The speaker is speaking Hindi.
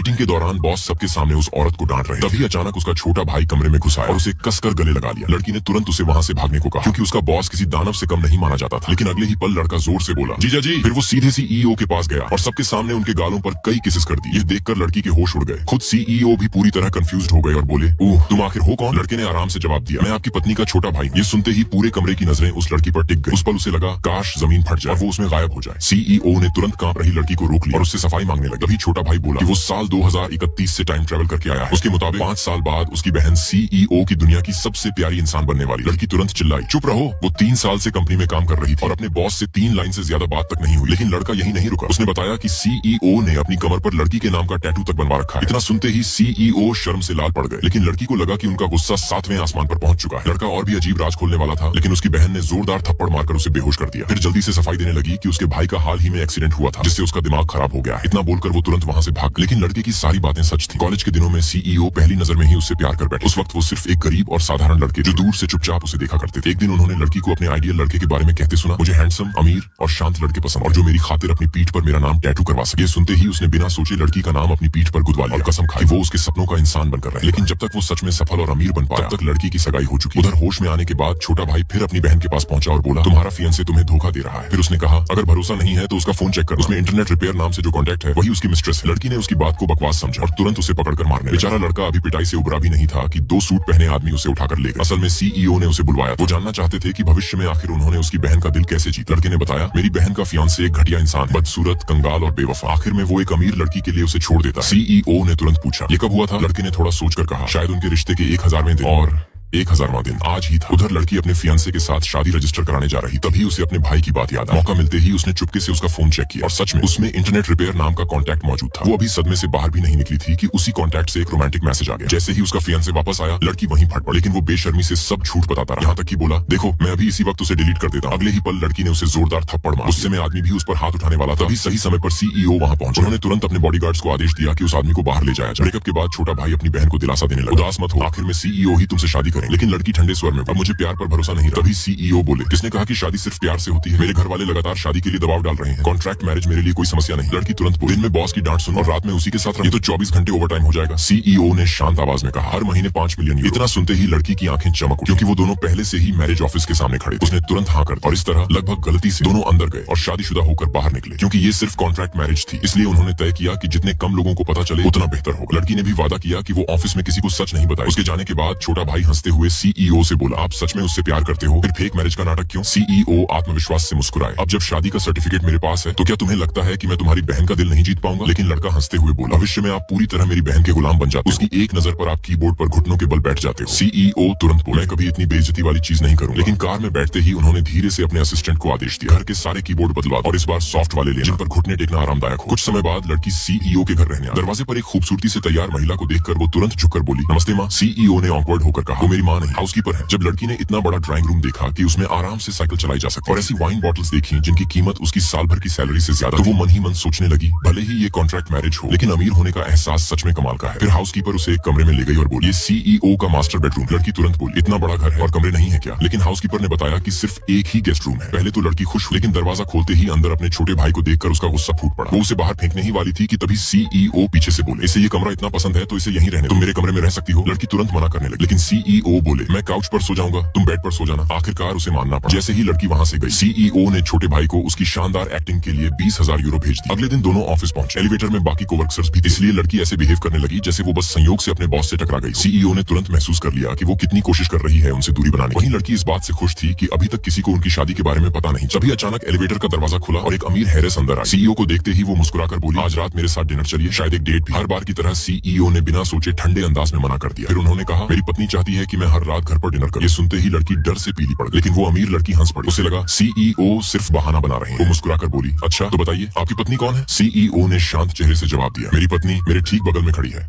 मीटिंग के दौरान बॉस सबके सामने उस औरत को डांट रहे। तभी अचानक उसका छोटा भाई कमरे में घुस आया और उसे कसकर गले लगा लिया। लड़की ने तुरंत उसे वहाँ से भागने को कहा क्योंकि उसका बॉस किसी दानव से कम नहीं माना जाता था। लेकिन अगले ही पल लड़का जोर से बोला, जीजा जी। फिर वो सीधे सीईओ के पास गया और सबके सामने उनके गालों पर कई किसेस कर दी। ये देखकर लड़की के होश उड़ गए। खुद सीईओ भी पूरी तरह कंफ्यूज्ड हो गए और बोले, ओह तुम आखिर हो कौन? लड़के ने आराम से जवाब दिया, मैं आपकी पत्नी का छोटा भाई। ये सुनते ही पूरे कमरे की नजरें उस लड़की पर टिक गई। उस पल उसे लगा काश जमीन फट जाए और वो उसमें गायब हो जाए। सीईओ ने तुरंत कांप रही लड़की को रोक लिया और उससे सफाई मांगने लगा। तभी छोटा भाई बोला कि वो साल 2031 से टाइम ट्रेवल करके आया है। उसके मुताबिक 5 साल बाद उसकी बहन सीईओ की दुनिया की सबसे प्यारी इंसान बनने वाली। लड़की तुरंत चिल्लाई, चुप रहो। वो 3 साल से कंपनी में काम कर रही थी और अपने बॉस से 3 लाइन से ज्यादा बात तक नहीं हुई। लेकिन लड़का यही नहीं रुका। उसने बताया कि सीईओ ने अपनी कमर पर लड़की के नाम का टैटू तक बनवा रखा है। इतना सुनते ही सीईओ शर्म से लाल पड़ गए। लेकिन लड़की को लगा कि उनका गुस्सा 7वें आसमान पर पहुंच चुका है। लड़का और भी अजीब राज खोलने वाला था, लेकिन उसकी बहन ने जोरदार थप्पड़ मारकर उसे बेहोश कर दिया। फिर जल्दी से सफाई देने लगी कि उसके भाई का हाल ही में एक्सीडेंट हुआ था जिससे उसका दिमाग खराब हो गया है। इतना बोलकर वो तुरंत वहाँ से भाग। लेकिन लड़के की सारी बातें सच थी। कॉलेज के दिनों में सीईओ पहली नजर में ही उससे प्यार कर बैठे। उस वक्त वो सिर्फ एक गरीब और साधारण लड़के जो दूर से चुपचाप उसे देखा करते थे। एक दिन उन्होंने लड़की को अपने आइडियल लड़के के बारे में कहते सुना, मुझे हैंडसम, अमीर और शांत लड़के पसंद और जो मेरी खातिर अपनी पीठ पर मेरा नाम टैटू करवा सके। ये सुनते ही उसने बिना सोचे लड़की का नाम अपनी पीठ पर गुदवा लिया और कसम खाई वो उसके सपनों का इंसान बनकर रहे। लेकिन जब तक वो सच में सफल और अमीर बन पाया तब तक लड़की की सगाई हो चुकी। उधर होश में आने के बाद छोटा भाई फिर अपनी बहन के पास पहुंचा और बोला, तुम्हारा फियांसे तुम्हें धोखा दे रहा है। फिर उसने कहा, अगर भरोसा नहीं है तो उसका फोन चेक कर, उसमें इंटरनेट रिपेयर नाम से जो कॉन्टैक्ट है वही उसकी मिस्ट्रेस है। लड़की ने उसकी बात को बकवास समझा और तुरंत उसे पकड़कर मारने लगी। बेचारा लड़का अभी पिटाई से उबरा भी नहीं था कि 2 सूट पहने आदमी उसे उठाकर ले गए। असल में सीईओ ने उसे बुलवाया। वो जानना चाहते थे कि भविष्य में आखिर उन्होंने उसकी बहन का दिल कैसे जीता। लड़के ने बताया, मेरी बहन का फियांसे एक घटिया इंसान, बदसूरत, कंगाल और बेवफा। आखिर में वो एक अमीर लड़की के लिए उसे छोड़ देता। सीईओ ने तुरंत पूछा, ये कब हुआ था? लड़के ने थोड़ा सोचकर कहा, शायद उनके रिश्ते के 1000वें दिन। और 1000वां दिन आज ही था। उधर लड़की अपने फियांसे के साथ शादी रजिस्टर कराने जा रही। तभी उसे अपने भाई की बात याद आई। मौका मिलते ही उसने चुपके से उसका फोन चेक किया और सच में उसमें इंटरनेट रिपेयर नाम का कॉन्टैक्ट मौजूद था। वो अभी सदमे से बाहर भी नहीं निकली थी कि उसी कॉन्टैक्ट से एक रोमांटिक मैसेज आ गया। जैसे ही उसका फियांसे वापस आया लड़की वहीं फट पड़ी। लेकिन वो बेशर्मी से सब झूठ बताता रहा, यहाँ तक कि बोला, देखो मैं अभी इसी वक्त उसे डिलीट कर देता। अगले ही पल लड़की ने उसे जोरदार थप्पड़ मारा। गुस्से में आदमी भी उस पर हाथ उठाने वाला था। तभी सही समय पर सीईओ वहाँ पहुंचे। उन्होंने तुरंत अपने बॉडीगार्ड्स को आदेश दिया कि उस आदमी को बाहर ले जाया जाए। ब्रेकअप के बाद छोटा भाई अपनी बहन को दिलासा देने लगा, उदास मत हो, आखिर में सीईओ ही तुमसे शादी करेंगे। लेकिन लड़की ठंडे स्वर में, अब मुझे प्यार पर भरोसा नहीं। तभी सीईओ बोले, किसने कहा कि शादी सिर्फ प्यार से होती है? मेरे घर वाले लगातार शादी के लिए दबाव डाल रहे हैं। कॉन्ट्रैक्ट मैरिज मेरे लिए कोई समस्या नहीं। लड़की तुरंत बोली, दिन में बॉस की डांट सुनो और रात में उसी के साथ रहो, ये तो 24 घंटे ओवर टाइम हो जाएगा। सीईओ ने शांत आवाज में कहा, हर महीने 5 मिलियन यूरो। इतना सुनते ही लड़की की आंखें चमक उठी क्योंकि वो दोनों पहले से ही मैरिज ऑफिस के सामने खड़े। उसने तुरंत हाँ कर दिया और इस तरह लगभग गलती से दोनों अंदर गए और शादीशुदा होकर बाहर निकले। क्योंकि ये सिर्फ कॉन्ट्रैक्ट मैरिज थी इसलिए उन्होंने तय किया कि जितने कम लोगों को पता चले उतना बेहतर होगा। लड़की ने भी वादा किया कि वो ऑफिस में किसी को सच नहीं बताए। उसके जाने के बाद छोटा भाई हंसते हुए सीईओ से बोला, आप सच में उससे प्यार करते हो? फिर फेक मैरिज का नाटक क्यों? सीईओ आत्मविश्वास से मुस्कुराए, अब जब शादी का सर्टिफिकेट मेरे पास है तो क्या तुम्हें लगता है कि मैं तुम्हारी बहन का दिल नहीं जीत पाऊंगा? लेकिन लड़का हंसते हुए बोला, भविष्य में आप पूरी तरह मेरी बहन के गुलाम बन जाते हो। उसकी एक नजर पर आप कीबोर्ड पर घुटनों के बल बैठ जाते हो। सीईओ तुरंत बोला, मैं कभी इतनी बेइज्जती वाली चीज नहीं करूंगा। लेकिन कार में बैठते ही उन्होंने धीरे से अपने असिस्टेंट को आदेश दिया, घर के सारे कीबोर्ड बदलवा और इस बार सॉफ्ट वाले लेना जिन पर घुटने टेकना आरामदायक हो। कुछ समय बाद लड़की सीईओ के घर रहने आई। दरवाजे पर एक खूबसूरती से तैयार महिला को देखकर वो तुरंत झुककर बोली, नमस्ते माँ। सीईओ ने ऑकवर्ड होकर कहा, वो मेरी माँ नहीं, हाउसकीपर है। जब लड़की ने इतना बड़ा ड्राइंग रूम देखा कि उसमें आराम से साइकिल चलाई जा सकती और ऐसी वाइन बॉटल्स देखी जिनकी कीमत उसकी साल भर की सैलरी से ज्यादा, तो वो मन ही मन सोचने लगी, भले ही ये कॉन्ट्रैक्ट मैरिज हो लेकिन अमीर होने का एहसास सच में कमाल का है। फिर हाउसकीपर उसे एक कमरे में ले गई और बोली, ये सीईओ का मास्टर बेडरूम। लड़की तुरंत बोली, इतना बड़ा घर है और कमरे नहीं है क्या? लेकिन हाउसकीपर ने बताया कि सिर्फ एक ही गेस्ट रूम है। पहले तो लड़की खुश हुई, लेकिन दरवाजा खोलते ही अंदर अपने छोटे भाई को देखकर उसका गुस्सा फूट पड़ा। वो उसे बाहर फेंकने ही वाली थी कि तभी सीईओ पीछे से बोले, इसे ये कमरा इतना पसंद है तो इसे यहीं रहने दो, तुम मेरे कमरे में रह सकती हो। लड़की तुरंत मना करने लगी, लेकिन सीईओ बोले, मैं काउच पर सो जाऊंगा, तुम बेड पर सो जाना। आखिरकार उसे मानना पड़ा। जैसे ही लड़की वहां से गई सीईओ ने छोटे भाई को उसकी शानदार एक्टिंग के लिए 20,000 यूरो भेज दी। अगले दिन दोनों ऑफिस पहुंचे। एलिवेटर में बाकी कोवर्कर्स भी थे, इसलिए लड़की ऐसे बिहेव करने लगी जैसे वो बस संयोग से अपने बॉस से टकरा गई। सीईओ ने तुरंत महसूस कर लिया कि वो कितनी कोशिश कर रही है उनसे दूरी बनाने की। वहीं लड़की इस बात से खुश थी कि अभी तक किसी को उनकी शादी के बारे में पता नहीं। तभी अचानक एलिवेटर का दरवाजा खुला और एक अमीर हेरेस अंदर आई। सीईओ को देखते ही वो मुस्कुराकर बोली, आज रात मेरे साथ डिनर चलिए, शायद एक डेट भी। हर बार की तरह सीईओ ने बिना सोचे ठंडे अंदाज में मना कर दिया। फिर उन्होंने कहा, मेरी पत्नी चाहती है कि मैं हर रात घर पर डिनर करूं। ये सुनते ही लड़की डर से पीली पड़ गई, लेकिन वो अमीर लड़की हंस पड़ी। उसे लगा सीईओ सिर्फ बहाना बना रहे हैं। वो मुस्कुराकर बोली, अच्छा तो बताइए आपकी पत्नी कौन है? सीईओ ने शांत चेहरे से जवाब दिया, मेरी पत्नी मेरे ठीक बगल में खड़ी है।